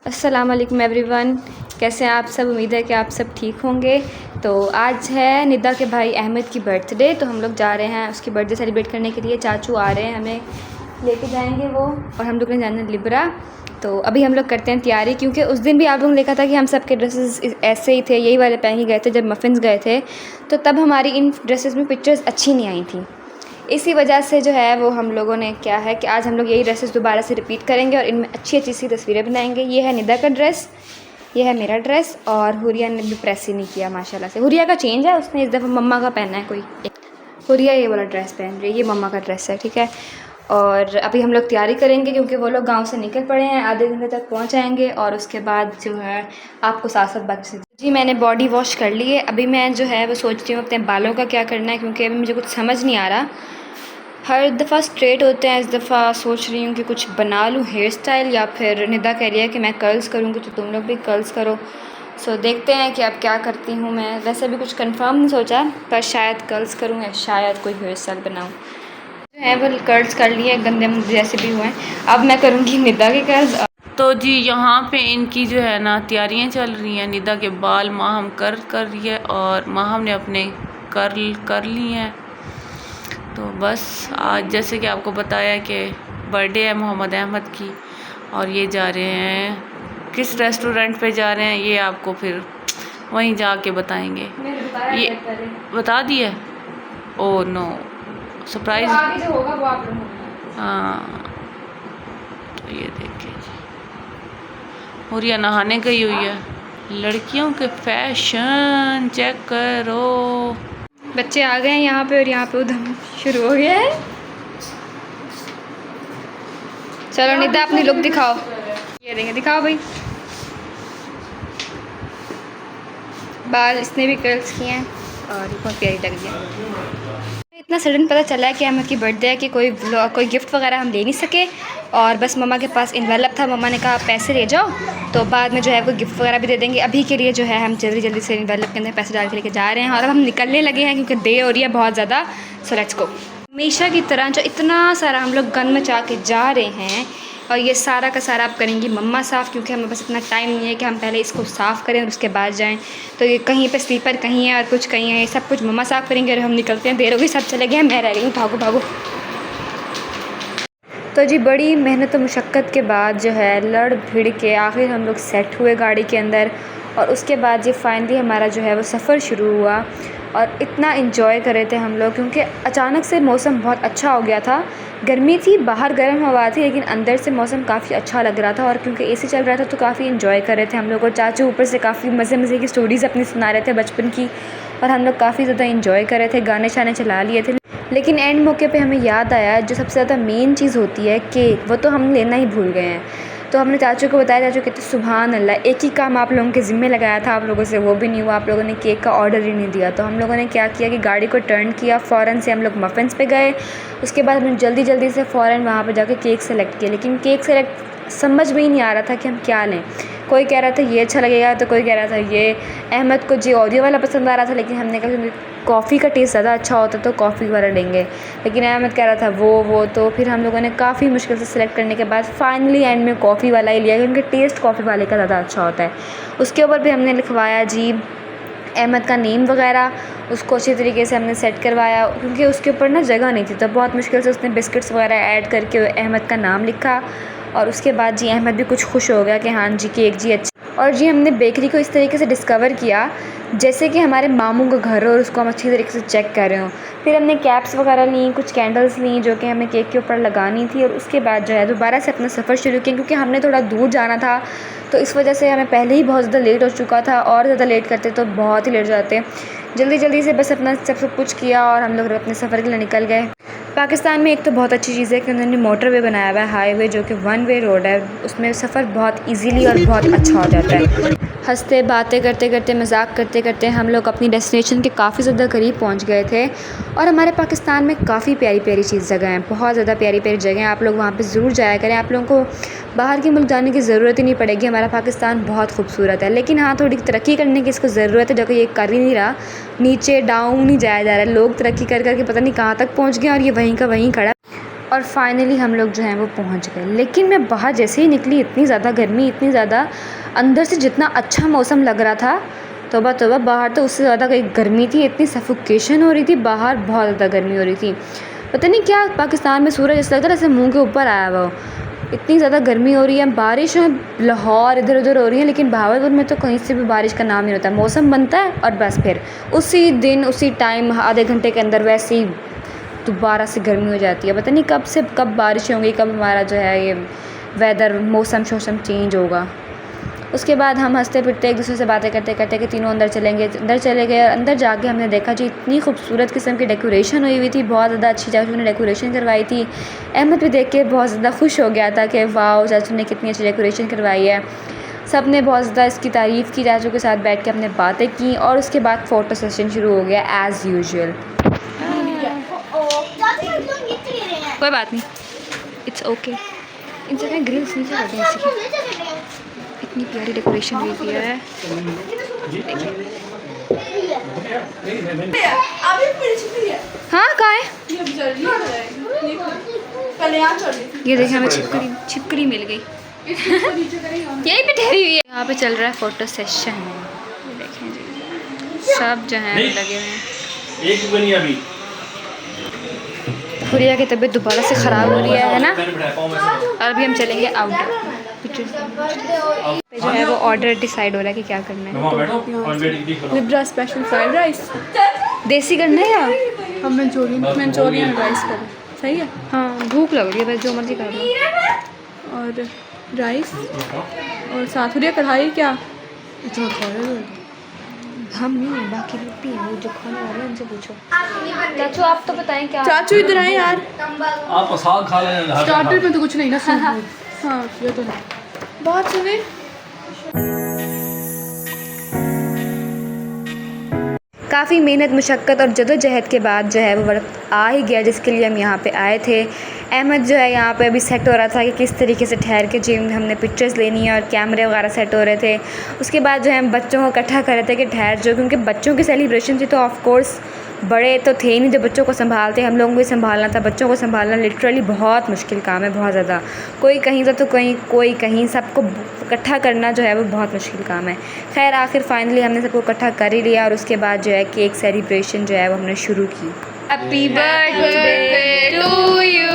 अस्सलाम वालेकुम एवरीवन, कैसे हैं आप सब। उम्मीद है कि आप सब ठीक होंगे। तो आज है निदा के भाई अहमद की बर्थडे, तो हम लोग जा रहे हैं उसकी बर्थडे सेलिब्रेट करने के लिए। चाचू आ रहे हैं, हमें लेके जाएंगे वो, और हम लोग ने जाना लिब्रा। तो अभी हम लोग करते हैं तैयारी, क्योंकि उस दिन भी आप लोगों ने देखा था कि हम सब के ड्रेसेस ऐसे ही थे, यही वाले पहन के गए थे जब मफ़िन्स गए थे। तो तब हमारी इन ड्रेसेस में पिक्चर्स अच्छी नहीं आई थी, इसी वजह से जो है वो हम लोगों ने क्या है कि आज हम लोग यही ड्रेसेस दोबारा से रिपीट करेंगे और इनमें अच्छी अच्छी सी तस्वीरें बनाएंगे। ये है निदा का ड्रेस, ये है मेरा ड्रेस, और हुरिया ने भी प्रेस ही नहीं किया माशाल्लाह से। हुरिया का चेंज है, उसने इस दफ़ा मम्मा का पहना है कोई एक। हुरिया ये वाला ड्रेस पहन रही है, ये मम्मा का ड्रेस है, ठीक है। और अभी हम लोग तैयारी करेंगे क्योंकि वो लोग गांव से निकल पड़े हैं, आधे घंटे तक पहुंच जाएंगे। और उसके बाद जो है आपको साथ साथ बाकी से जी मैंने बॉडी वॉश कर ली है। अभी मैं जो है वो सोच रही हूँ अपने बालों का क्या करना है, क्योंकि अभी मुझे कुछ समझ नहीं आ रहा। हर दफ़ा स्ट्रेट होते हैं, इस दफ़ा सोच रही हूँ कि कुछ बना लूँ हेयर स्टाइल, या फिर निदा कह रही है कि मैं कर्ल्स करूँगी तो तुम लोग भी कर्ल्स करो। सो देखते हैं कि अब क्या करती हूँ मैं। वैसे भी कुछ कंफर्म नहीं सोचा, पर शायद कर्ल्स करूँ या शायद कोई हेयर स्टाइल बनाऊँ। जो है वो कर्ल्स कर लिए, गंदे मुंदे जैसे भी हुए हैं। अब मैं करूँगी निदा के कर्ल्स। तो जी यहाँ पे इनकी जो है ना तैयारियां चल रही हैं। निदा के बाल माहम कर रही है और माहम ने अपने कर्ल कर लिए हैं। तो बस आज जैसे कि आपको बताया कि बर्थडे है मोहम्मद अहमद की, और ये जा रहे हैं किस रेस्टोरेंट पे जा रहे हैं ये आपको फिर वहीं जाके बताएंगे। ये बता दिए। Oh no, surprise. आगे जो होगा वो आप लोग। हाँ तो ये देखिए जी, और ये नहाने गई हुई है। लड़कियों के फैशन चेक करो। बच्चे आ गए हैं यहाँ पे, और यहाँ पे उधम शुरू हो गया है। चलो निदा अपनी लुक दिखाओ, ये देंगे, दिखाओ भाई। बाल इसने भी कर्ल्स किए हैं और बहुत प्यारी लग रही है। इतना सडन पता चला है कि अहमद की बर्थडे है कि कोई गिफ्ट वगैरह हम ले नहीं सके, और बस मम्मा के पास इन्वेलप था। मम्मा ने कहा पैसे ले जाओ, तो बाद में जो है कोई गिफ्ट वगैरह भी दे देंगे। अभी के लिए जो है हम जल्दी जल्दी से इन्वेलप के अंदर पैसे डाल के लेके जा रहे हैं, और अब हम निकलने लगे हैं क्योंकि देर हो रही है बहुत ज़्यादा। So let's go. हमेशा की तरह जो इतना सारा हम लोग गन मचा के जा रहे हैं, और ये सारा का सारा अब करेंगी मम्मा साफ़, क्योंकि हमें बस इतना टाइम नहीं है कि हम पहले इसको साफ़ करें और उसके बाद जाएं। तो ये कहीं पे स्लीपर कहीं है और कुछ कहीं है, ये सब कुछ मम्मा साफ़ करेंगे और हम निकलते हैं। देर हो गई, सब चले गए, मैं रह गई हूँ, भागो भागो। तो जी बड़ी मेहनत और मुशक्क़त के बाद जो है लड़ भिड़ के आखिर हम लोग सेट हुए गाड़ी के अंदर, और उसके बाद ये फाइनली हमारा जो है वो सफ़र शुरू हुआ। और इतना इन्जॉय कर रहे थे हम लोग, क्योंकि अचानक से मौसम बहुत अच्छा हो गया था। गर्मी थी, बाहर गर्म हवा थी, लेकिन अंदर से मौसम काफ़ी अच्छा लग रहा था। और क्योंकि एसी चल रहा था तो काफ़ी इन्जॉय कर रहे थे हम लोग। और चाचू ऊपर से काफ़ी मज़े मज़े की स्टोरीज़ अपनी सुना रहे थे बचपन की, और हम लोग काफ़ी ज़्यादा इन्जॉय कर रहे थे, गाने शाने चला लिए थे। लेकिन एंड मौके पे हमें याद आया जो सबसे ज़्यादा मेन चीज़ होती है केक, वो तो हम लेना ही भूल गए हैं। तो हमने चाचू को बताया, चाचू कहते सुभान अल्लाह, एक ही काम आप लोगों के ज़िम्मे लगाया था, आप लोगों से वो भी नहीं हुआ, आप लोगों ने केक का ऑर्डर ही नहीं दिया। तो हम लोगों ने क्या किया कि गाड़ी को टर्न किया, फ़ौरन से हम लोग मफ़िन्स पे गए। उसके बाद हमने जल्दी जल्दी से फ़ौरन वहाँ पर जाके केक सेलेक्ट किया, लेकिन केक सेलेक्ट समझ में ही नहीं आ रहा था कि हम क्या लें। कोई कह रहा था ये अच्छा लगेगा, तो कोई कह रहा था ये। अहमद को जी ऑडियो वाला पसंद आ रहा था, लेकिन हमने कहा कि कॉफ़ी का टेस्ट ज़्यादा अच्छा होता तो कॉफ़ी वाला लेंगे, लेकिन अहमद कह रहा था वो। तो फिर हम लोगों ने काफ़ी मुश्किल से सिलेक्ट करने के बाद फाइनली एंड में कॉफ़ी वाला ही लिया, क्योंकि टेस्ट कॉफ़ी वाले का ज़्यादा अच्छा होता है। उसके ऊपर भी हमने लिखवाया जी अहमद का नेम वगैरह, उसको अच्छी तरीके से हमने सेट करवाया, क्योंकि उसके ऊपर ना जगह नहीं थी। तो बहुत मुश्किल से उसने बिस्किट्स वगैरह ऐड करके अहमद का नाम लिखा। और उसके बाद जी अहमद भी कुछ खुश हो गया कि हाँ जी केक जी अच्छा। और जी हमने बेकरी को इस तरीके से डिस्कवर किया जैसे कि हमारे मामू का घर हो और उसको हम अच्छी तरीके से चेक कर रहे हो। फिर हमने कैप्स वगैरह ली, कुछ कैंडल्स ली जो कि हमें केक के ऊपर लगानी थी। और उसके बाद जो है दोबारा से अपना सफ़र शुरू किया, क्योंकि हमने थोड़ा दूर जाना था, तो इस वजह से हमें पहले ही बहुत ज़्यादा लेट हो चुका था, और ज़्यादा लेट करते तो बहुत ही लेट हो जाते। जल्दी जल्दी से बस अपना सब कुछ किया और हम लोग अपने सफ़र के लिए निकल गए। पाकिस्तान में एक तो बहुत अच्छी चीज़ है कि उन्होंने मोटरवे बनाया हुआ है, हाईवे, जो कि वन वे रोड है। उसमें सफ़र बहुत इजीली और बहुत अच्छा हो जाता है। हंसते बातें करते करते मजाक करते करते हम लोग अपनी डेस्टिनेशन के काफ़ी ज़्यादा करीब पहुंच गए थे। और हमारे पाकिस्तान में काफ़ी प्यारी प्यारी जगह हैं, बहुत ज़्यादा प्यारी प्यारी जगह हैं। आप लोग वहाँ पे ज़रूर जाया करें, आप लोगों को बाहर के मुल्क जाने की ज़रूरत ही नहीं पड़ेगी। हमारा पाकिस्तान बहुत खूबसूरत है, लेकिन हाँ थोड़ी तरक्की करने की इसको ज़रूरत है, जो कि ये कर ही नहीं रहा। नीचे डाउन ही जाया जा रहा है, लोग तरक्की कर करके पता नहीं कहाँ तक पहुँच गए और ये वहीं का वहीं खड़ा। और फाइनली हम लोग जो हैं वो पहुंच गए। लेकिन मैं बाहर जैसे ही निकली इतनी ज़्यादा गर्मी, इतनी ज़्यादा, अंदर से जितना अच्छा मौसम लग रहा था, तौबा तौबा, बाहर तो उससे ज़्यादा कहीं गर्मी थी, इतनी सफोकेशन हो रही थी बाहर, बहुत ज़्यादा गर्मी हो रही थी। पता नहीं क्या पाकिस्तान में सूरज ऐसा लगता है जैसे मुँह के ऊपर आया हुआ हो, इतनी ज़्यादा गर्मी हो रही है। बारिश लाहौर इधर उधर हो रही है, लेकिन भावलपुर में तो कहीं से भी बारिश का नाम नहीं होता। मौसम बनता है और बस फिर उसी दिन उसी टाइम आधे घंटे के अंदर वैसे ही दोबारा से गर्मी हो जाती है। पता नहीं कब से कब बारिश होंगी, कब हमारा जो है ये वेदर मौसम शौसम चेंज होगा। उसके बाद हम हंसते फिरते एक दूसरे से बातें करते करते कि तीनों अंदर चले गए। और अंदर जाके हमने देखा जी इतनी खूबसूरत किस्म की डेकोरेशन हुई हुई थी, बहुत ज़्यादा अच्छी चाचू ने डेकोरेशन करवाई थी। अहमद भी देख के बहुत ज़्यादा खुश हो गया था कि वाह चाचू ने कितनी अच्छी डेकोरेशन करवाई है। सब ने बहुत ज़्यादा इसकी तारीफ़ की, चाचू के साथ बैठ के हमने बातें की और उसके बाद फ़ोटो सेशन शुरू हो गया एज़ यूजुअल। कोई बात नहीं, इट्स ओके। इन जगह ग्रिल्स नीचे कर दें इसकी। इतनी प्यारी डेकोरेशन हुई हुई है। हाँ कहाँ है? ये देखिए हमें छिपकली मिल गई। यही पे ठहरी हुई है। यहाँ पे चल रहा है फ़ोटो सेशन। ये देखें जी सब जो हैं लगे हुए हैं। एक बनी अभी हुरिया की तबीयत दोबारा से ख़राब हो रही है ना। और अभी हम चलेंगे आउटडोर जो है वो ऑर्डर डिसाइड हो रहा है कि क्या करना है। लिब्रा स्पेशल फ्राइड राइस देसी करना है या हम मंचूरियन राइस करें, सही है। हाँ भूख लग रही है, बस जो मर्जी कर लो। और राइस और साथ हुरिया कढ़ाई क्या इतना खा रहे हो? हम नहीं है, बाकी लोग भी हैं, वो जो खाने वाले हैं उनसे पूछो। चाचू आप तो बताएं क्या। चाचू इधर आए यार, आप साग खा लें। स्टार्टर में तो कुछ नहीं ना सूप। हाँ ये तो है, बात सुने। काफ़ी मेहनत मुशक्क़त और जदोजहद के बाद जो है वो वक्त आ ही गया जिसके लिए हम यहाँ पे आए थे। अहमद जो है यहाँ पे अभी सेट हो रहा था कि किस तरीके से ठहर के जिम में हमने पिक्चर्स लेनी है और कैमरे वगैरह सेट हो रहे थे। उसके बाद जो है हम बच्चों को इकट्ठा कर रहे थे कि ठहर जो, क्योंकि बच्चों की सेलिब्रेशन थी तो ऑफ कोर्स बड़े तो थे ही नहीं जो बच्चों को संभालते, हम लोगों को भी संभालना था। बच्चों को संभालना लिटरली बहुत मुश्किल काम है, बहुत ज़्यादा। कोई कहीं तो कोई कहीं, सबको इकट्ठा करना जो है वो बहुत मुश्किल काम है। खैर आखिर फाइनली हमने सबको इकट्ठा कर ही लिया और उसके बाद जो है केक सेलिब्रेशन जो है वो हमने शुरू की। Happy birthday to you,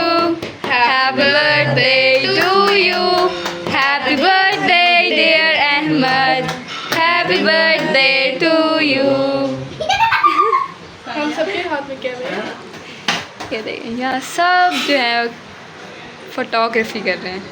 happy birthday to you, happy birthday dear Ahmed, happy birthday to you. हम सबके हाथ में कैमरा है। ये देखें यहाँ सब जो है फोटोग्राफी कर रहे हैं।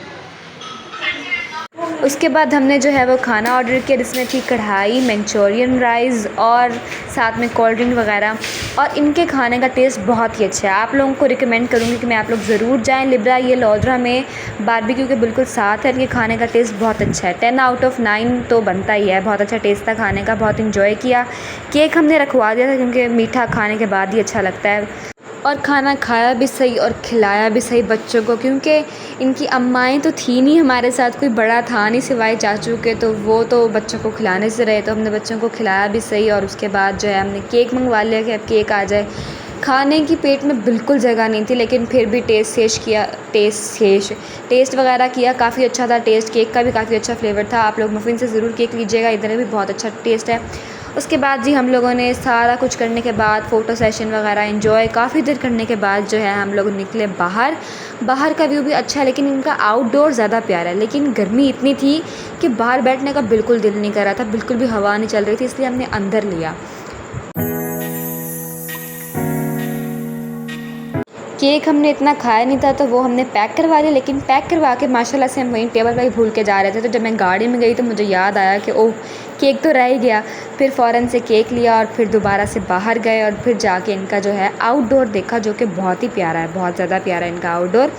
उसके बाद हमने जो है वो खाना ऑर्डर किया जिसमें थी कढ़ाई, मंचूरियन राइस और साथ में कोल्ड ड्रिंक वगैरह। और इनके खाने का टेस्ट बहुत ही अच्छा है, आप लोगों को रिकमेंड करूँगी कि मैं आप लोग ज़रूर जाएं। लिब्रा ये लोधरा में बारबेक्यू के बिल्कुल साथ है। इनके खाने का टेस्ट बहुत अच्छा है, 10 आउट ऑफ 9 तो बनता ही है। बहुत अच्छा टेस्ट था खाने का, बहुत इंजॉय किया। केक हमने रखवा दिया था क्योंकि मीठा खाने के बाद ही अच्छा लगता है। और खाना खाया भी सही और खिलाया भी सही बच्चों को, क्योंकि इनकी अम्माएँ तो थी नहीं हमारे साथ, कोई बड़ा था नहीं सिवाय चाचू के, तो वो तो बच्चों को खिलाने से रहे, तो हमने बच्चों को खिलाया भी सही। और उसके बाद जो है हमने केक मंगवा लिया कि अब केक आ जाए। खाने की पेट में बिल्कुल जगह नहीं थी, लेकिन फिर भी टेस्ट वगैरह किया, काफ़ी अच्छा था टेस्ट। केक का भी काफ़ी अच्छा फ्लेवर था। आप लोग मफ़िन से ज़रूर केक लीजिएगा, इधर भी बहुत अच्छा टेस्ट है। उसके बाद जी हम लोगों ने सारा कुछ करने के बाद फ़ोटो सेशन वगैरह एंजॉय काफ़ी देर करने के बाद जो है हम लोग निकले बाहर। बाहर का व्यू भी अच्छा है, लेकिन इनका आउटडोर ज़्यादा प्यारा है। लेकिन गर्मी इतनी थी कि बाहर बैठने का बिल्कुल दिल नहीं कर रहा था, बिल्कुल भी हवा नहीं चल रही थी, इसलिए हमने अंदर लिया। केक हमने इतना खाया नहीं था तो वो हमने पैक करवा लिया, लेकिन पैक करवा के माशाल्लाह से हम वहीं टेबल पर ही भूल के जा रहे थे। तो जब मैं गाड़ी में गई तो मुझे याद आया कि ओह केक तो रह ही गया। फिर फ़ौरन से केक लिया और फिर दोबारा से बाहर गए और फिर जाके इनका जो है आउटडोर देखा, जो कि बहुत ही प्यारा है, बहुत ज़्यादा प्यारा है इनका आउटडोर।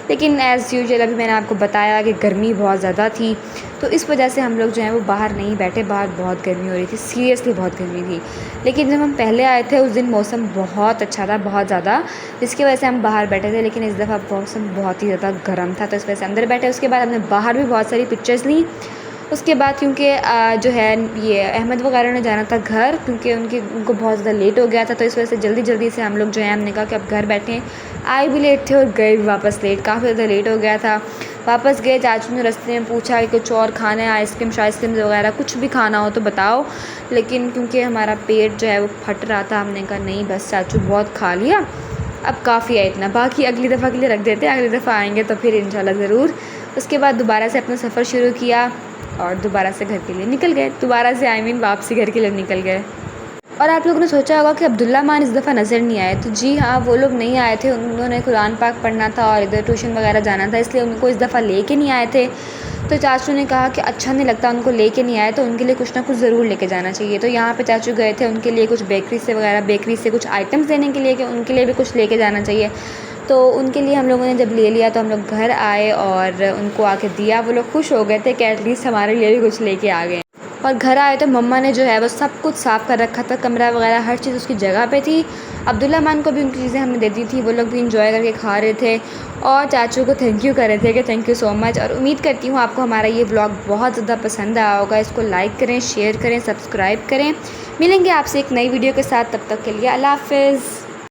लेकिन एज़ यूजुअल अभी मैंने आपको बताया कि गर्मी बहुत ज़्यादा थी, तो इस वजह से हम लोग जो है वो बाहर नहीं बैठे। बाहर बहुत गर्मी हो रही थी, सीरियसली बहुत गर्मी थी। लेकिन जब हम पहले आए थे उस दिन मौसम बहुत अच्छा था, बहुत ज़्यादा, जिसकी वजह से हम बाहर बैठे थे। लेकिन इस दफ़ा मौसम बहुत ही ज़्यादा गर्म था, तो इस वजह से अंदर बैठे। उसके बाद हमने बाहर भी बहुत सारी पिक्चर्स ली उसके बाद क्योंकि जो है ये अहमद वगैरह ने जाना था घर, क्योंकि उनको बहुत ज़्यादा लेट हो गया था, तो इस वजह से जल्दी से हम लोग जो है हमने कहा कि अब घर बैठें। आए भी लेट थे और गए भी वापस लेट, काफ़ी ज़्यादा लेट हो गया था। वापस गए, चाचू ने रास्ते में पूछा कि कुछ और खाना है, आइसक्रीम वगैरह कुछ भी खाना हो तो बताओ, लेकिन क्योंकि हमारा पेट जो है वो फट रहा था, हमने कहा नहीं बस चाचू बहुत खा लिया, अब काफ़ी है इतना, बाकी अगली दफ़ा के लिए रख देते हैं, अगली दफ़ा आएंगे तो फिर इंशाल्लाह ज़रूर। उसके बाद दोबारा से अपना सफ़र शुरू किया और दोबारा से घर के लिए निकल गए, दोबारा से वापसी घर के लिए निकल गए। और आप लोगों ने सोचा होगा कि अब्दुल्ला मान इस दफ़ा नज़र नहीं आए, तो जी हाँ, वो लोग नहीं आए थे, उन्होंने कुरान पाक पढ़ना था और इधर ट्यूशन वगैरह जाना था, इसलिए उनको इस दफ़ा लेके नहीं आए थे। तो चाचू ने कहा कि अच्छा नहीं लगता उनको लेके नहीं आए, तो उनके लिए कुछ ना कुछ ज़रूर लेके जाना चाहिए। तो यहाँ पे चाचू गए थे उनके लिए कुछ बेकरी से कुछ आइटम्स देने के लिए, कि उनके लिए भी कुछ लेके जाना चाहिए। तो उनके लिए हम लोगों ने जब ले लिया तो हम लोग घर आए और उनको आके दिया, वो लोग खुश हो गए थे कि एटलीस्ट हमारे लिए भी कुछ लेके आ गए। और घर आए तो मम्मा ने जो है वो सब कुछ साफ़ कर रखा था, कमरा वगैरह हर चीज़ उसकी जगह पे थी। अब्दुल्ला मान को भी उनकी चीज़ें हमने दे दी थी, वो लोग भी इंजॉय करके खा रहे थे और चाचू को थैंक यू कर रहे थे कि थैंक यू सो मच। और उम्मीद करती हूँ आपको हमारा ये व्लॉग बहुत ज़्यादा पसंद आया होगा। इसको लाइक करें, शेयर करें, सब्सक्राइब करें। मिलेंगे आपसे एक नई वीडियो के साथ, तब तक के लिए अल्लाह हाफ़िज़।